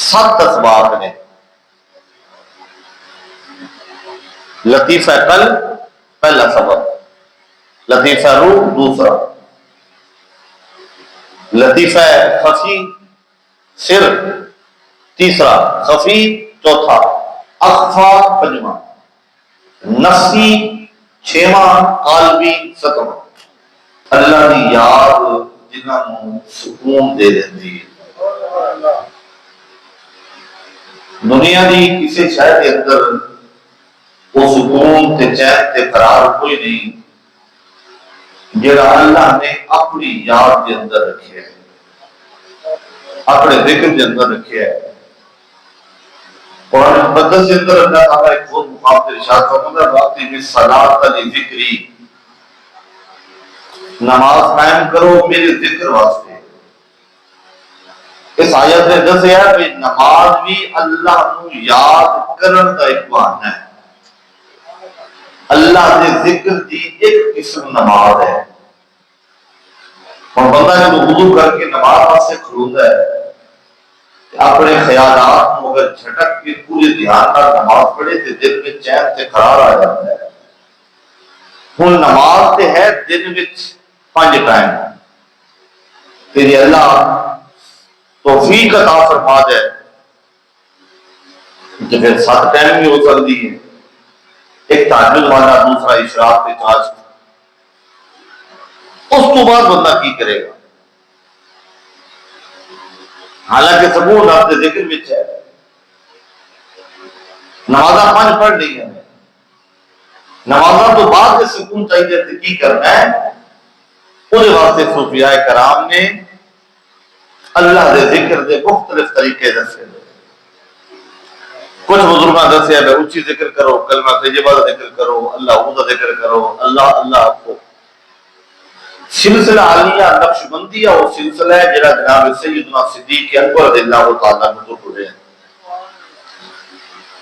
7 اسباب نے. لطیفہ قلب پہلا سبب، لطیفہ روح دوسرا، لطیفہ خفی سر تیسرا، خفی چوتھا، اخفا پنجواں، نفسی چھواں، قالبی ستواں. اللہ کی یاد جنہاں نوں سکون دے دیندی ہے. دنیا دی کسی شے دے اندر وہ سکون تے چین تے قرار کوئی نہیں جڑا اللہ نے اپنی یاد کے اندر رکھے ہے، اپنے ذکر کے اندر رکھے ہے. قرآن مقدس کے اندر اللہ تعالیٰ ایک بہت مقام سے ارشاد فرماتا ہے واقعی میں صلاۃ لذکری، نماز قائم کرو میرے ذکر واسطے. اس آیت نے دسیا کہ نماز بھی اللہ کو یاد کرن کا ایک بہانہ ہے. اللہ کے ذکر کی ایک قسم نماز ہے. اور بندہ جب وضو کر کے نماز واسطے کھڑوتا ہے اپنے خیالات کو اگر جھٹک کے پورے دھیان کا نماز پڑھے تو دل میں چین سے قرار آ جاتا ہے. ہوں نماز تے ہے دن وچ 5 ٹائم تیری اللہ توفیق عطا فرما دے کہ پھر 7 ٹائم بھی ہو سکتی ہے. ایک تہجد والا، دوسرا اشراق کے چارج. اس تو بعد بندہ کی کرے گا؟ حالانکہ سکون آپ کے ذکر میں ہے. نمازاں 5 پڑھ لی ہے، نمازاں تو بعد میں سکون چاہیے تو کی کرنا ہے؟ اس واسطے صوفیاء کرام نے اللہ دے ذکر دے مختلف طریقے دسے. کچھ بزرگاں دسیا ہے اچھی ذکر کرو، کلمہ طیبہ کا ذکر کرو، اللہ کا ذکر کرو، اللہ اللہ کو. سلسلہ عالیہ نقش بندیہ وہ سلسلہ ہے جڑا جناب سیدنا صدیق اکبر رضی اللہ تعالیٰ عنہ تو پڑھے ہیں.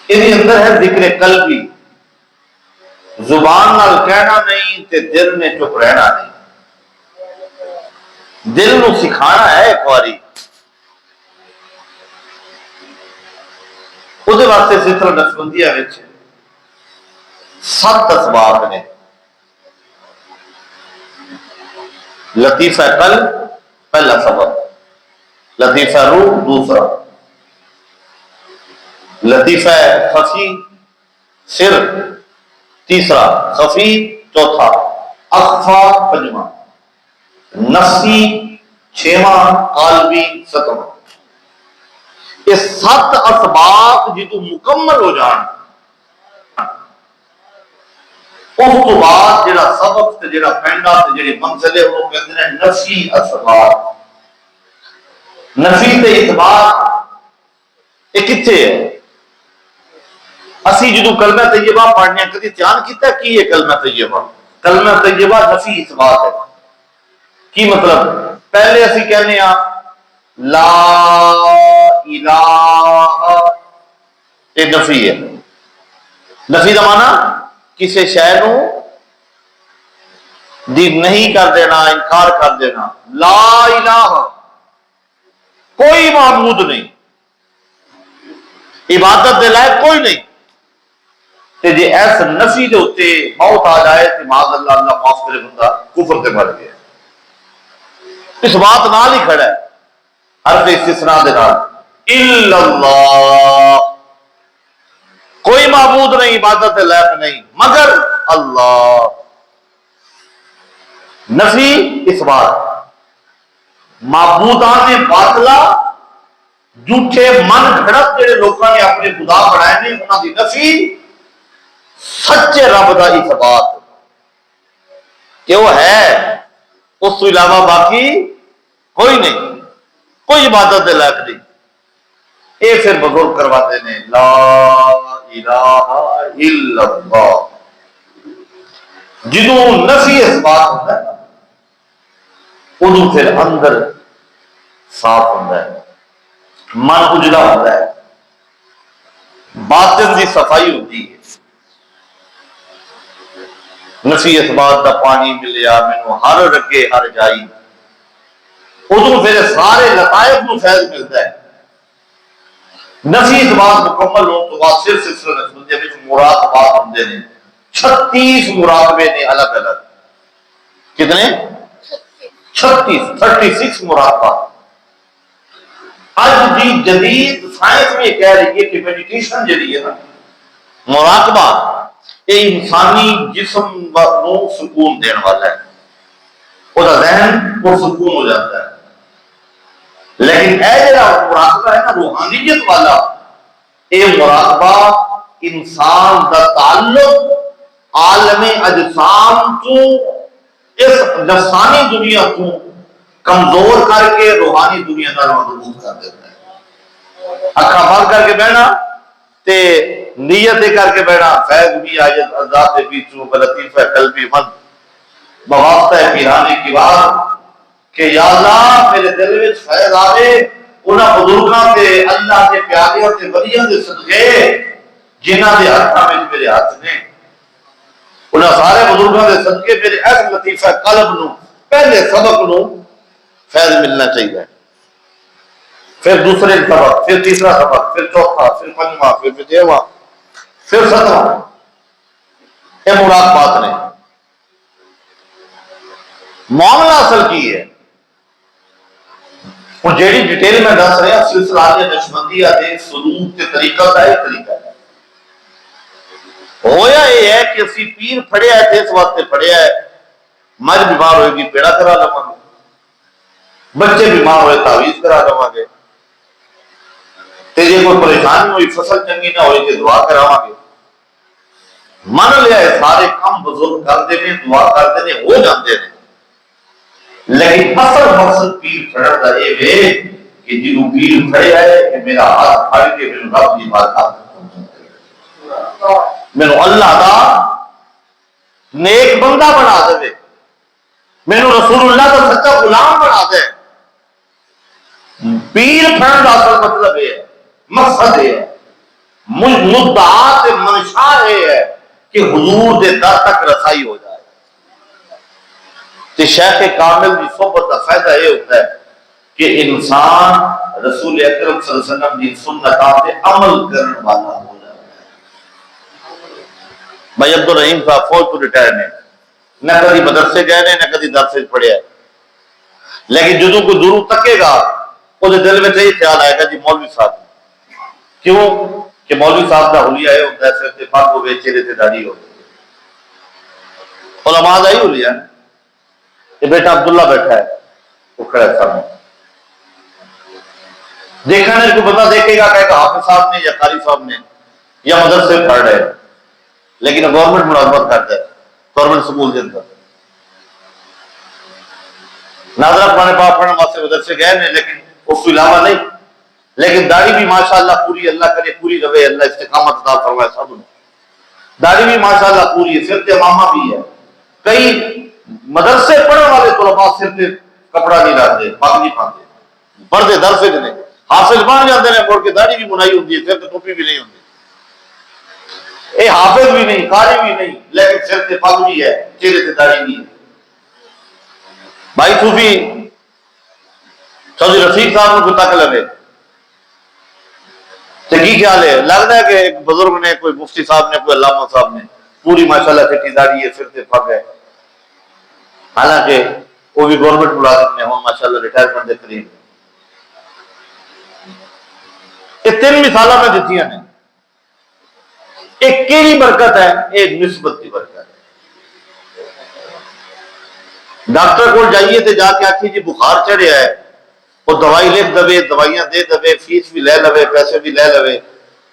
اس اندر ہے ذکر قلبی، زبان نال کہنا نہیں تے دل میں چپ رہنا نہیں. دل نو سکھانا ہے ایک باری. اس واسطے سلسلہ نقش بندیہ وچ 7 اسباب نے. لطیفہ قلب پہلا سبب، لطیفہ روح دوسرا، لطیفہ خفی سر تیسرا، خفی چوتھا، اخفا پنجواں، نفسی چھواں، قالبی ستواں. یہ 7 اسباب جدو مکمل ہو جان اس تو بعد جڑا سبق تے جڑا پینڈا تے جڑی منزل ہے وہ کہتے ہیں نفی اسباب. نفی تے اثبات یہ کتنے ہے؟ اسی جدو کلمہ طیبہ پڑھنے کدی دھیان کیتا کی ہے کلمہ طیبہ؟ کلمہ طیبہ نفی اثبات ہے. کی مطلب؟ پہلے اسی کہنے ہاں لا الہ، یہ نفی ہے. نفی کا معنی کسی شے نو دی نہیں کر دینا، انکار کر دینا. لا الہ کوئی معبود نہیں، عبادت دے لائق کوئی نہیں. تے جے ایس نفی دے ہوتے موت آ جائے تو معاذ اللہ اللہ معاف کرے بندہ کفر تے مر گیا. اس بات نال ہی کھڑا ہے حرف استثناء دے نال الا اللہ، کوئی معبود نہیں، عبادت دے لائق نہیں مگر اللہ. نفی اثبات. معبودان باطلہ جھوٹے من گھڑت جڑے لوگوں نے اپنے خدا بنائے نے انہاں دی نفی، سچے رب دا اثبات کہ وہ ہے، اس تو علاوہ باقی کوئی نہیں، کوئی عبادت دے لائق نہیں. اے پھر بزرگ کرواتے ہیں لا الہ الا اللہ. جدوں نفی اثبات ہوتا ہے ادو پھر اندر صاف ہوتا ہے، من اجڑا ہوتا ہے، باطن کی صفائی ہوتی ہے. نفی اثبات کا پانی ملیا مینو ہر رگے ہر جائی، ادو پھر سارے لطائف کو فیض ملتا ہے. نفی اس بات مکمل ہو تو بعد صرف سلسلہ نسبت دے مراقبات ہوندے نے 36 مراقبے نے الگ الگ کتنے 36 مراقبات اج دی جدید سائنس میں کہہ رہی ہے کہ میڈیٹیشن جڑی ہے نا مراقبہ یہ انسانی جسم کو سکون دینے والا ہے وہ ذہن کو سکون ہو جاتا ہے لیکن اے جڑا مراقبہ ہے نا روحانیت والا اے مراقبہ انسان دا تعلق عالم اجسام تو اس نفسانی دنیا کو کمزور کر کے روحانی دنیا کا مضبوط کر دیتا ہے اکھا بند کر کے بہنا تے نیت کر کے بہنا فیض بھی آیت ذات پیچھو بلطیف قلبی من بواسطہ پیرانے کی بات کہ یا اللہ میرے دل میں فیض آوے انہاں بزرگاں تے اللہ کے پیاریاں تے ولیاں دے صدقے جنہاں دے ہاتھاں وچ میرے ہاتھ نے انہاں سارے بزرگاں دے صدقے میرے اس لطیفہ قلب نو پہلے سبق نو فیض ملنا چاہیے پھر دوسرے سبق پھر تیسرا سبق پھر چوتھا پھر پنجواں پھر چھواں پھر ستواں یہ مراقبات نے معاملہ اصل کی ہے اور جیڑی ڈیٹیل میں دس رہا سلسلہ نقشبندیہ دے سلوک کے طریقہ کا ایک طریقہ ہے ہویا یہ ہے کہ اسی پیر پڑھیا ہے تے اس واسطے پڑھیا ہے مجھ بیمار ہوئے گی پیڑا کرا لواں گے بچے بیمار ہوئے تعویذ کرا لواں گے تے جے کوئی پریشانی ہوئی فصل چنگی نہ ہوئی تے دعا کراواں گے من لیا ہے سارے کام بزرگ کرتے ہیں دعا کرتے ہیں ہو جاتے ہیں لیکن اصل مقصد پیر پھڑن دا یہ ہے کہ جنہوں پیر پھڑیا ہے کہ میرا ہاتھ پھڑ کے میرے رب کی بات میرے اللہ دا نیک بندہ بنا دے میرے رسول اللہ کا سچا غلام بنا دے پیر پھڑن دا اصل مطلب یہ ہے مقصد یہ ہے مدعا منشا یہ ہے کہ حضور دے در تک رسائی ہو جائے کہ شیخ کامل کی صحبت کا فائدہ یہ ہوتا ہے کہ انسان رسول اکرم صلی اللہ علیہ وسلم کی سنتوں پہ عمل کرنے والا ہو جاتا ہے بھائی عبدالرحیم صاحب فوج تو ریٹائر نے نہ کبھی مدرسے گئے نے نہ کبھی درس پڑھیا ہے لیکن جدوں کوئی دوروں تکے گا وہ دل میں یہی خیال آئے گا جی مولوی صاحب کیوں کہ مولوی صاحب کا حلیہ یہ ہوتا ہے سر تے پاک ہوئے چہرے تے داڑھی ہو علماء دا ہی حلیہ ہے یہ بیٹا عبداللہ بیٹھا ہے وہ کھڑا ہے سامنے دیکھا نہیں کو بندہ دیکھے گا کہے گا حافظ صاحب نے یا قاری صاحب نے یا مدرسے پڑھ رہے ہیں لیکن گورنمنٹ ملازمت کرتا ہے گورنمنٹ سکول کے اندر ناظرہ پڑھنے پاک پڑھنے واسطے مدرسے گئے نہیں لیکن اس کے علاوہ نہیں لیکن داڑھی بھی ماشاءاللہ پوری اللہ کرے پوری رہے اللہ استقامت عطا فرمائے سب نے داڑھی بھی ماشاءاللہ پوری ہے سر تے امامہ بھی ہے کئی مدرسے پڑھنے والے طلباء صرف کپڑا نہیں لاتے پاک نہیں پاتے پڑھتے درس وچ نے حافظ بن جاتے ہیں مڑ کے داڑھی بھی بنائی ہوتی ہے سر تے ٹوپی بھی نہیں ہوتی اے حافظ بھی نہیں قاری بھی نہیں لیکن سر تے پگ بھی ہے چہرے تے داڑھی بھی ہے بھائی صوفی چودھری رفیق صاحب کو تک لگے تو کی خیال ہے لگتا ہے کہ ایک بزرگ نے کوئی مفتی صاحب نے کوئی علامہ صاحب نے پوری ماشاءاللہ چٹی داڑھی ہے سر تے پگ ہے حالانکہ وہ بھی گورنمنٹ ملازم نے ہوں ماشاءاللہ ریٹائرمنٹ کے قریب یہ تین مثالیں میں دیتی ہیں ایک کیڑی برکت ہے ایک نسبت کی برکت ہے ڈاکٹر کو جائیے تو جا کے آخی جی بخار چڑھیا ہے وہ دوائی لکھ دے دوائیاں دے دے فیس بھی لے لوے پیسے بھی لے لوے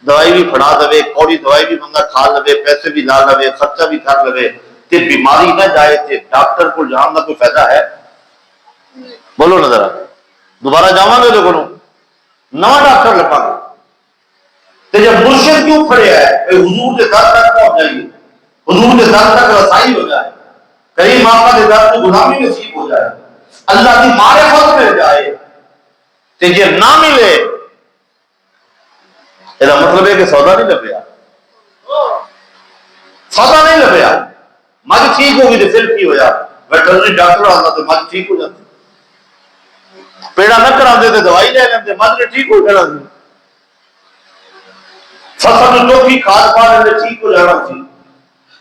دوائی بھی پھڑا دے کوڑی دوائی بھی بندہ کھا لوے پیسے بھی لا لوے خرچہ بھی کر لوے تے بیماری نہ جائے تے ڈاکٹر کو جان کا کوئی فائدہ ہے بولو نا ذرا دوبارہ جاواں گے تو نواں ڈاکٹر لبا گے تے جب مرشد کیوں کھڑیا ہے حضور کے در تک پہنچ جائیے حضور کے در تک رسائی ہو جائے کریم آقا کے در کو غلامی نصیب ہو جائے اللہ کی معرفت مل جائے تے یہ نہ ملے یہ مطلب ہے کہ سودا نہیں لبیا سودا نہیں لبیا مجھ ٹھیک ہوگی تو پھر کی ہویا ویٹرنری ڈاکٹر آتا تو مجھ ٹھیک ہو جاتی پیڑا نہ کرا دے تو دوائی لے لیتے مجھ نے ٹھیک ہو جانا فصل نو چوکی کھاد پا لے ٹھیک ہو جانا سی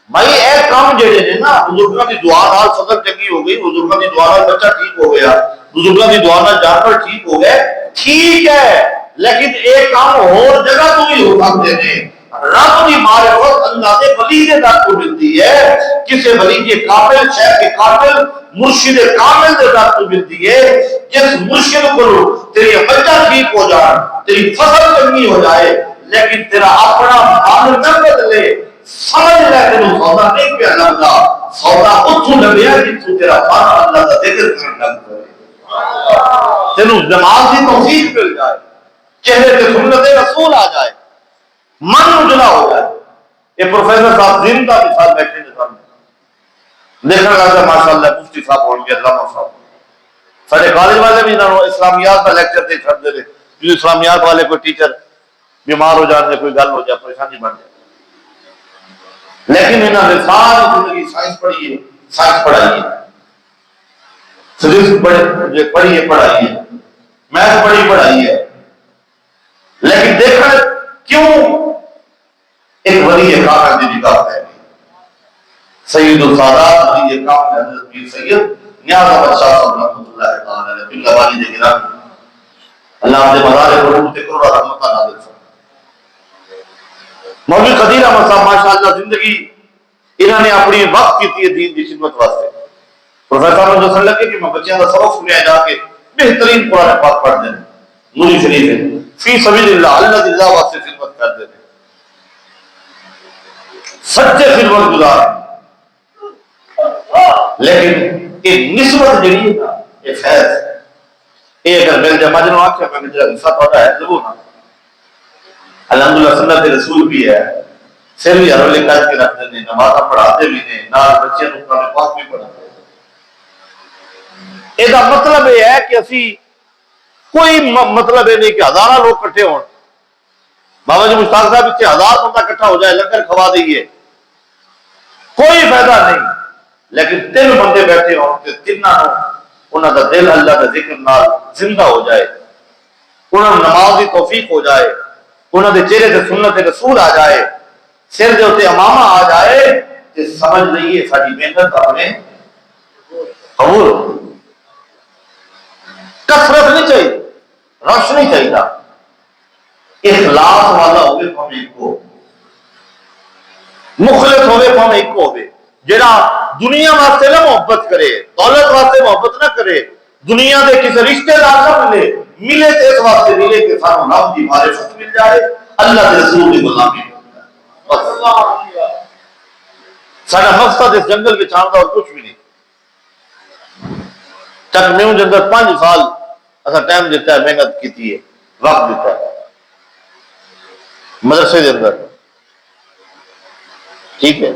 بھائی اے کام جڑے نے نا بزرگاں دی دعا نال فصل چنگی ہو گئی بزرگاں دی دعا نال بچہ ٹھیک ہو گیا بزرگاں دی دعا نال جانور ٹھیک ہو گئے ٹھیک ہے لیکن ایک کام اور جگہ تو بھی ہو سکتے ہیں رب کی معرفت اللہ کے ولی کے در کو ملتی ہے کسی ولی کے کامل شیخ کے کامل مرشد کامل کے در کو ملتی ہے جس مرشد کو تیری بچہ ٹھیک ہو جائے تیری فصل چنگی ہو جائے لیکن تیرا اپنا مال نہ بدلے سمجھ لے تینوں سودا نہیں پیا لگتا سودا اتوں لگیا جتوں تیرا مال اللہ کا ذکر کرنے لگ پے تینوں نماز کی توفیق مل جائے چہرے پہ سنت رسول آ جائے من اجلا ہو جائے یہ پروفیسر صاحب زندہ مثال بیٹھے نے سامنے دیکھنے لگا ماشاءاللہ مفتی صاحب ہون گے علامہ صاحب سارے کالج والے بھی انہوں اسلامیات کا لیکچر دے چھڑ دے جو اسلامیات والے کوئی ٹیچر بیمار ہو جانے کوئی گل ہو جائے پریشانی بن جائے لیکن انہوں نے ساری زندگی سائنس پڑھی ہے سائنس پڑھائی ہے فزکس پڑھی ہے پڑھائی ہے میتھ پڑھی ہے لیکن دیکھا کیوں ایک ولی کامل کی نگاہ ہے سید السادات ولی کامل حضرت پیر سید نیاز احمد شاہ صاحب رحمۃ اللہ تعالی علیہ باللہ والی دے گرام اللہ دے مزار قرور تے کرو رحمت نازل فرمائے مولوی قدیر احمد صاحب ماشاءاللہ زندگی انہوں نے اپنی وقت کی ہے دین کی خدمت واسطے پروفیسر نے دسن لگے کہ میں بچیاں کا سبق سنیا جا کے بہترین قرآن پاک پڑھ دیں نوری شریف ہے فی سبیل اللہ اللہ دی رضا واسطے خدمت کر دیں سچے خدمت گزار لیکن یہ نسبت جڑی ہے نا یہ فیض ہے یہ اگر مل جائے مجنوں آکھیا میں جڑا حصہ تھوڑا ہے ضرور نا الحمدللہ سنت رسول بھی ہے سر بھی ہر ویلے کر کے رکھتے ہیں نماز پڑھاتے بھی نے نال بچے نوں قرآن پاک بھی پڑھاتے ہیں یہ مطلب یہ ہے کہ اسی کوئی مطلب یہ نہیں کہ ہزارہ لوگ کٹھے ہون بابا جی مشتاق صاحب اتنے 1000 بندہ کٹھا ہو جائے لنگر کھوا دئیے کوئی فائدہ نہیں لیکن 3 بندے بیٹھے ہوں کہ تینوں انہوں کا دل اللہ کا ذکر نال زندہ ہو جائے انہوں نماز کی توفیق ہو جائے انہوں کے چہرے سے سنت رسول آ جائے سر کے اتنے امامہ آ جائے کہ سمجھ لئیے ساری محنت اپنے قبول کثرت نہیں چاہیے رش نہیں چاہیے اخلاص والا ہوئے ہم ایک کو مخلص ہوئے ہم ایک کو ہوئے جڑا دنیا واسطے نہ محبت کرے دولت واسطے محبت نہ کرے دنیا دے کسی رشتے دار نہ ملے ملے تو اس واسطے ملے کہ سانو رب دی معرفت مل جائے اللہ کے رسول کی غلامی سارا مقصد اس جنگل کے چھانتا اور کچھ بھی نہیں تک میں ان اندر 5 سال ایسا ٹائم دیتا ہے محنت کی ہے وقت دیتا ہے مدرسے کے اندر ٹھیک ہے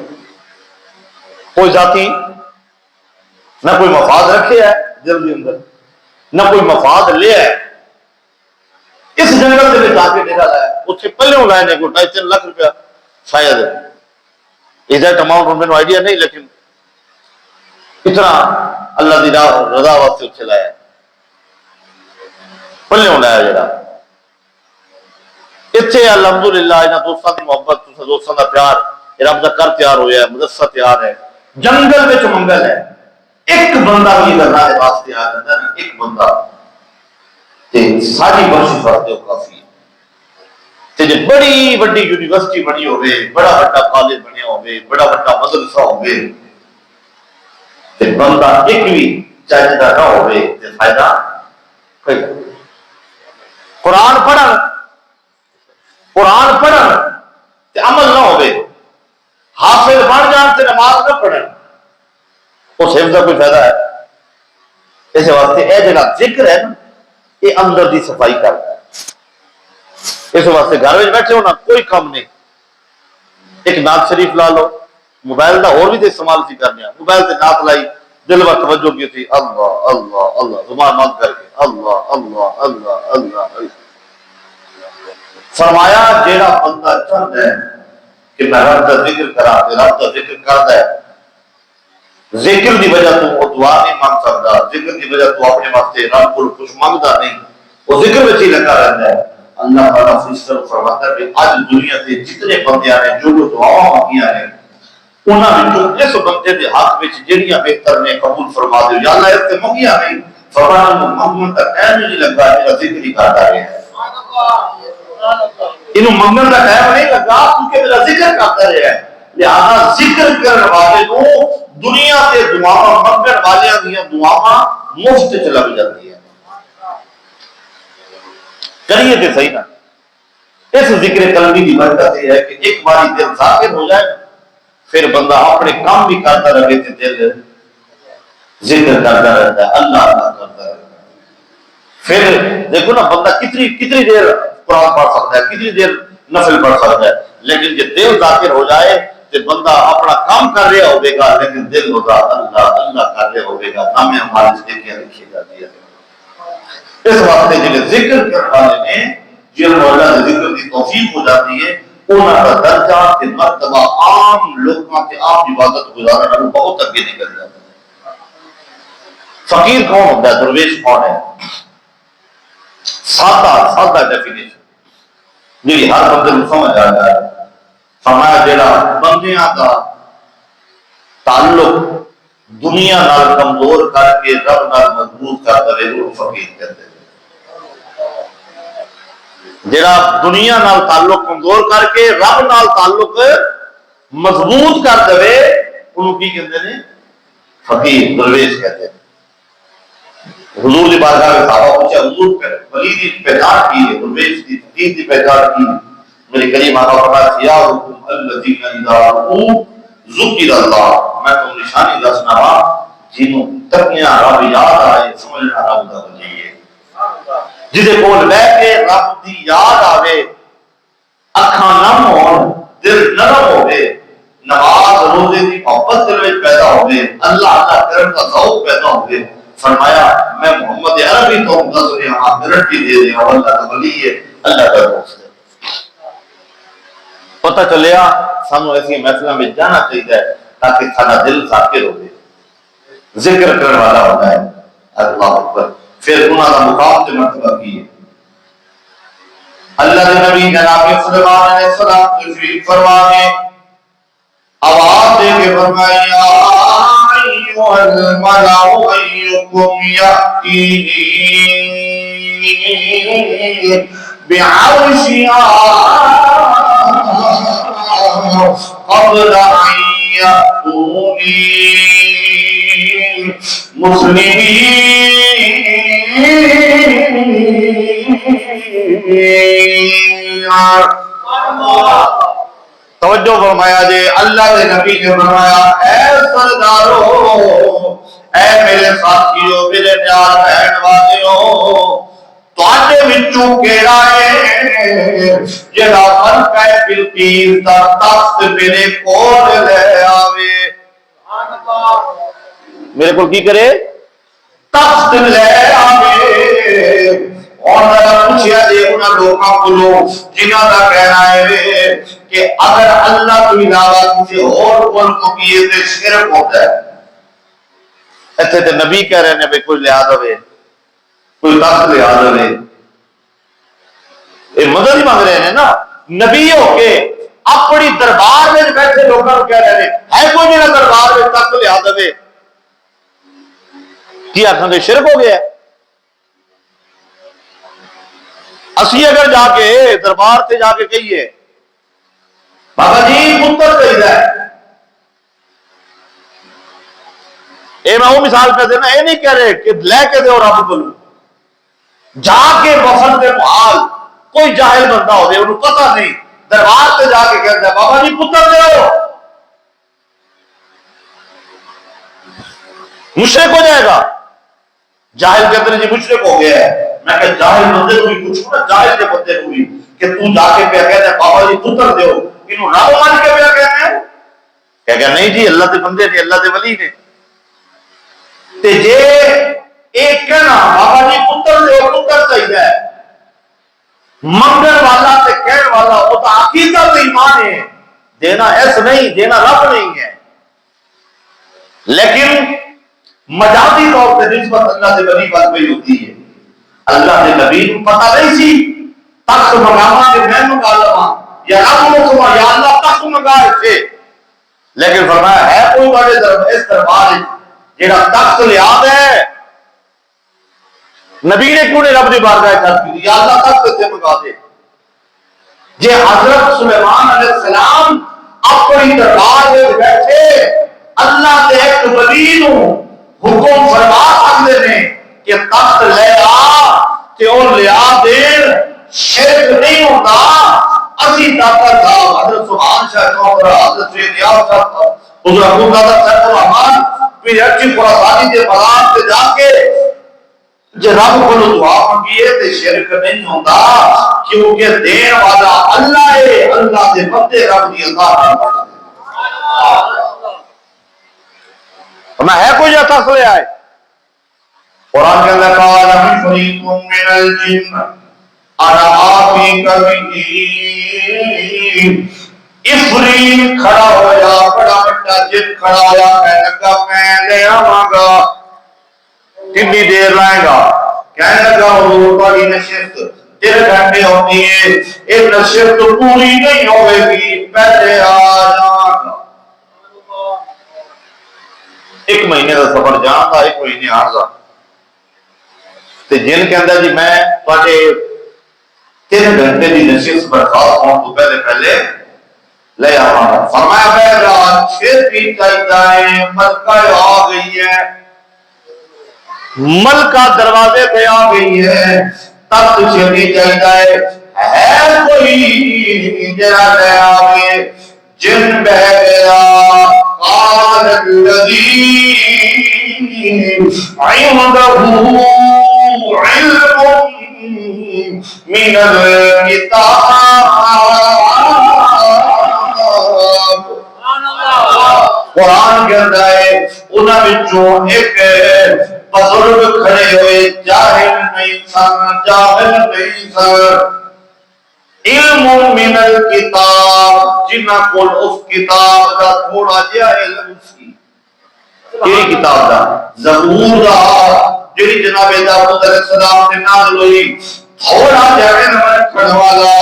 کوئی ذاتی نہ کوئی مفاد رکھے ہے دل کے اندر نہ کوئی مفاد لے ہے اس جنگل کے جا کے ڈیرا لایا اتنے پہلے لائے نے کوئی 2.5-3 لاکھ روپیہ شاید ایگزیکٹ اماؤنٹ میرے آئیڈیا نہیں لیکن اتنا اللہ دی رضا واسطے اتنے لایا پہلے لایا جڑا اتنے الحمدللہ انہاں دوستاں دی محبت دوستاں دا پیار رب دا کر تیار ہویا ہے مدرسہ تیار ہے جنگل میں منگل ہے ایک بندہ بھی راہ واسطے آ جاتا ہے ایک بندہ تے ساری بخشش واسطے کافی ہے تے جے بڑی بڑی یونیورسٹی بنی ہوئے بڑا بڑا کالج بنیا ہوئے بڑا بڑا مدرسہ ہوئے تے بندہ ایک بھی چاہیدہ نہ ہوئے تے فائدہ کوئی قرآن پڑھن تے عمل نہ ہوئے حافظ بن جان تے نماز نہ پڑھن اس حفظ کا کوئی فائدہ ہے اس واسطے اے جگہ ذکر ہے نا یہ اندر دی صفائی کرتا ہے اس واسطے گھر میں بیٹھے ہونا کوئی کام نہیں ایک نعت شریف لا لو موبائل کا اور بھی تو استعمال سی کرنے موبائل سے نعت لائی دل پر توجہ کی تھی اللہ اللہ اللہ زبان مند کر کے اللہ اللہ اللہ اللہ فرمایا جیڑا بندہ چاہتا ہے کہ میں رب کا ذکر کرا رب کا ذکر کرتا ہے ذکر دی وجہ تو وہ دعا نہیں مانگ سکتا ذکر دی وجہ تو اپنے واسطے رب کو کچھ مانگتا نہیں وہ ذکر میں ہی لگا رہتا ہے اللہ تعالیٰ فرشتوں فرماتا ہے کہ آج دنیا کے جتنے بندے نے جو دعاواں مانگیاں نے انہاں وچوں اس بندے دے حق وچ جڑیاں بہتر نے قبول فرما دیو یا اللہ اس تے منگیاں نہیں فرمایا منگن کا ٹائم نہیں لگا میرا ذکر ہی کرتا رہے انہوں منگن کا ٹائم نہیں لگا کیونکہ میرا ذکر کرتا رہے ہیں لہذا ذکر کرنے والے کو دنیا کے دعاواں منگن والے دیاں دعاواں مفت چ لگ جاتی ہے کریے تے صحیح نہ اس ذکر قلبی کی برکت یہ ہے کہ ایک باری دل ذاکر ہو جائے پھر بندہ اپنے کام بھی کرتا رہے تے دل ذکر کرتا رہتا ہے اللہ اللہ کرتا رہتا ہے پھر دیکھو نا بندہ کتنی دیر قرآن پڑھ سکتا ہے کتنی دیر نفل پڑھ سکتا ہے لیکن جب دل ذاکر ہو جائے تو بندہ اپنا کام کر رہا ہوگے گا لیکن دل ہوگا اللہ اللہ کر رہا ہوگے گا نام ہمارے سے کیا لکھی جاتی ہے اس واسطے جنہیں ذکر کرنے والے نے جن مولا ذکر کی توفیق ہو جاتی ہے انہوں کا درجہ کے مرتبہ عام لوگوں کے عام عبادت گزارنا بہت اگے نکل جاتا ہے فقیر کون ہوتا ہے درویش کون ہے سادہ ڈیفینیشن جی ہر بندے کو سمجھ آ جائے فرمایا جڑا بندیاں کا تعلق دنیا نال کمزور کر کے رب نال مضبوط کر دے وہ فقیر کہتے ہیں جڑا دنیا نال تعلق کمزور کر کے رب نال تعلق مضبوط کر دے انہوں کی کہتے ہیں فقیر درویش کہتے ہیں حضور کی بارگاہ میں صحابہ پوچھا حضور ولی کی پہچان کی ہے درویش کی فقیر کی پہچان کی میرے کریم آقا فرمایا خیارکم الذین اذا رؤوا ذکر اللہ میں تم نشانی دسنا وا جنوں تکیاں رب یاد آئے سمجھنا رب دا ولی ہے جدے کول بیٹھ کے رب دی یاد آوے اکھاں نم ہون دل نرم ہوے نماز روزے دی محبت دل وچ پیدا ہوے اللہ اللہ کرن کا ذوق پیدا ہوے فرمایا میں محمد عربی تو دس رہا ہوں گارنٹی دے رہا ہوں اللہ کا ولی ہے اللہ کا دوست ہے پتہ چلیا سانو ایسی محفلوں میں جانا چاہیے تاکہ سارا دل ذاکر ہو جائے ذکر کرنے والا ہوتا ہے اللہ اکبر پھر انہوں کا مقام سے مرتبہ کی ہے اللہ کے نبی جناب سلیمان علیہ السلام تشریف فرما کے آواز دے کے فرمایا ایھا الملأ ایکم یأتینی بعرشہا قبل ان یأتونی مسلمین توجہ فرمایا جے اللہ کے نبی نے فرمایا اے سردارو اے میرے ساتھیو میرے پیار بہن والےو تواڈے وچوں کیڑا ہے جڑا ملکہ بلقیس دا تخت میرے کول لے آوے میرے کو کی کرے تخت لے آوے اور پوچھا جی انہاں لوگاں کولوں جنہاں دا کہنا ہے کہ اگر اللہ تو علاوہ کسی اور کول کو کیے تے شرک ہوتا ہے ایتھے تے نبی کہہ رہے ہیں بھئی کوئی لحاظ ہوئے کوئی تخت لحاظ ہوئے یہ مدد ہی مانگ رہے ہیں نا نبی ہو کے اپنی دربار میں بیٹھے لوگوں کو کہہ رہے ہیں ہے کوئی میرا دربار میں تخت لحاظ ہوئے کی آخر تو شرک ہو گیا اسی اگر جا کے دربار سے جا کے کہیے بابا جی پتر چاہیے اے میں وہ مثال پہ دینا یہ نہیں کہہ رہے کہ لے کے دے اور رب بولو جا کے وفد کے محال کوئی جاہل بندہ ہو دے انہوں پتہ نہیں دربار سے جا کے کہتا ہے بابا جی پتر دے ہو مشرک ہو جائے گا جاہل کہتے ہیں جی مشرک ہو گیا ہے میں کہ جاہل بندے کو بھی پوچھوں نا جاہل کے بندے کو بھی کہ تو جا کے پہ کہتا ہے بابا جی پتر دے ہو انہوں رب مان کے پہ کہتے ہیں کہ نہیں جی اللہ کے بندے نے اللہ کے ولی نے تے جے ایک کہنا بابا جی پتر دے ہو پتر چاہیے منگن والا تے کہنے والا وہ تو عقیدت ایمان ہے دینا ایس نہیں دینا رب نہیں ہے لیکن مجازی طور پہ نسبت اللہ کے نبی پر ہوئی ہوتی ہے اللہ کے نبی کو پتہ نہیں سی تخت منگاوا کہ میں منگا لوا یا رب حکم یا اللہ تخت منگا تھے، لیکن فرمایا ہے کوئی بڑے اس دربار جہاں تخت لیا ہے؟ نبی نے کیوں نے رب کی بارگاہ چل کی یا اللہ تخت سے منگا دے؟ جی حضرت سلیمان علیہ السلام اپنی دربار میں بیٹھے اللہ کے ایک ولی نو حکم فرما سکتے ہیں کہ تخت لے آ تے او لیا دین، شرک نہیں ہوتا۔ اسی طاقت تھا حضرت سبحان شاہ چوکرا، حضرت سید یاس صاحب، حضرت ابو دادا صاحب الرحمان پھر اچھی خراسانی کے مقام پہ جا کے جے رب کو دعا مانگیے تے شرک نہیں ہوتا، کیونکہ دین والا اللہ ہے، اللہ دے بندے رب دی عطا کرتے میں ہے کوئی ایسا سوئے آئے قرآن کے اندر قال عفریت من الجن انا آتیک بہ، عفریت کھڑا ہویا، بڑا بڑا جن کھڑا ہویا، کہنے لگا میں لے آواں گا۔ کتنی دیر لائے گا؟ کہنے لگا حضور بڑی نشست 3 گھنٹے ہوتی ہے، یہ نشست پوری نہیں ہوئے گی، پہلے آ جانا۔ 1 مہینے کا سفر جان تھا، 1 مہینے آن تھا، تو جن کے اندر جی میں پاٹے 3 گھنٹے کی نشست برخاست ہوں تو پہلے لے آواں۔ فرمایا میرا چھتی چاہیے، ملکہ آ گئی ہے، ملکہ دروازے پہ آ گئی ہے، تخت چھتی چاہیے ہے کوئی جرا لے آگے۔ جن بہ گیا قال الذی عنده علم من الکتاب، قرآن کے اندر ہے انہاں وچوں ایک بزرگ کھڑے ہوئے، جاہل نہیں سن، علم من الکتاب، جنہاں کول اس کتاب کا تھوڑا جہا علم سی۔ کیڑی کتاب دا؟ زبور دا، جڑی جناب داؤد علیہ السلام نے نازل ہوئی۔ تھوڑا جہا علم رکھن والا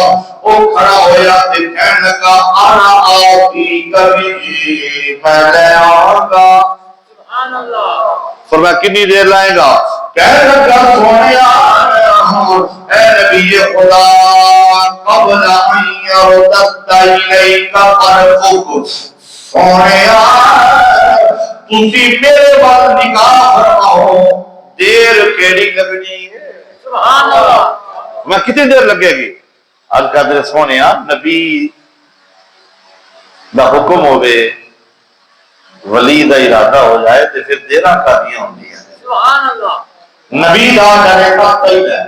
وہ کھڑا ہویا تے کہنے لگا انا آتیک بہ، میں لے آؤں گا۔ سبحان اللہ۔ فرمایا کتنی دیر لائے گا؟ کہنے لگا سونیا اے نبی خدا قبل ان یرتد الیک طرفک، سونیا تسی میرے بات نگاہ فرماؤ، دیر کیڑی لگنی ہے؟ سبحان اللہ۔ میں کتنی دیر لگے گی؟ آج کا دیر سونیا نبی دا حکم ہوئے، ولی دا ارادہ ہو جائے تو پھر دیرہ کافیاں ہوتی ہیں۔ سبحان اللہ۔ نبی دا ڈائریکٹا طیب ہے،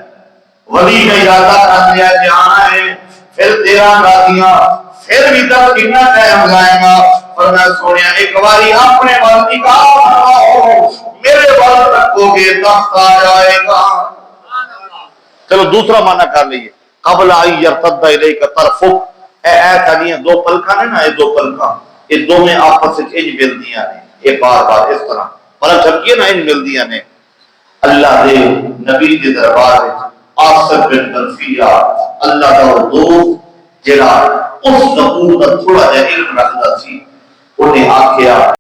ولی کا ارادہ کر لیا کہ آنا ہے، پھر 13 راتیاں، پھر بھی تک کتنا ٹائم لائے گا؟ اور میں سونیا ایک باری اپنے وال نگاہ فرماؤ، میرے وال رکھو گے تخت آ جائے گا۔ چلو دوسرا معنی کر لئیے، قبل ان یرتد الیک طرفک، ایسا نہیں ہے 2 پلکاں نے نا، یہ 2 پلکاں، یہ 2 میں آپس سے انج ملدیاں نے، یہ بار بار اس طرح پلک جھپکیے نا انج ملدیاں نے۔ اللہ دے نبی کے دربار میں آصف بن بلفیہ اللہ کا دوست جڑا اس زبور کا تھوڑا جہا علم رکھتا سی، انہیں آکھیا